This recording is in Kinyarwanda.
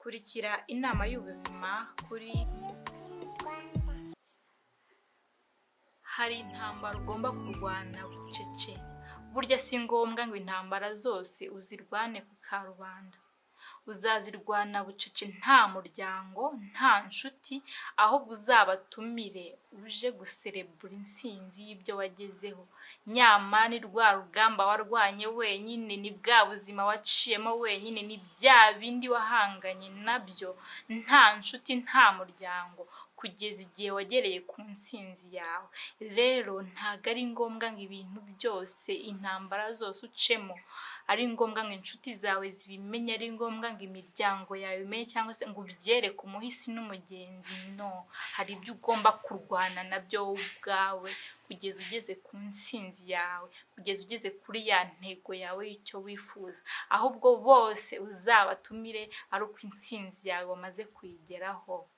kurikira inama y'ubuzima kuri hari intambara ugomba kurwana bucece. Burya si ngombwa ngo intambara zose uzirwane ku karubanda. Uzazirwana bucece nta muryango, nta nshuti, ahubwo uzabatumire uje guserebura intsinzi y'ibyo wagezeho. Nyamara ni rwa rugamba warwanye wenyine, ni bwa buzima waciyemo wenyine, ni bya bindi wahanganye nabyo, nta nshuti, nta muryango, kugeza igihe wagereye ku ntsinzi yawe. Rero ntago ari ngombwa ngo ibintu byose, intambara zose ucemo, ari ngombwa ngo inshuti zawe zibimenye, ari ngombwa ngo imiryango yawe imenye, cyangwa se ngo ubyereke umuhisi n'umugenzi. No, hari ibyo ugomba kurwana nabyo wowe ubwawe kugeza ugeze ku ntsinzi yawe, kugeza ugeze kuri ya ntego yawe y'icyo wifuza. Ahubwo bose uzabatumire ari uko intsinzi yawe wamaze kuyigeraho.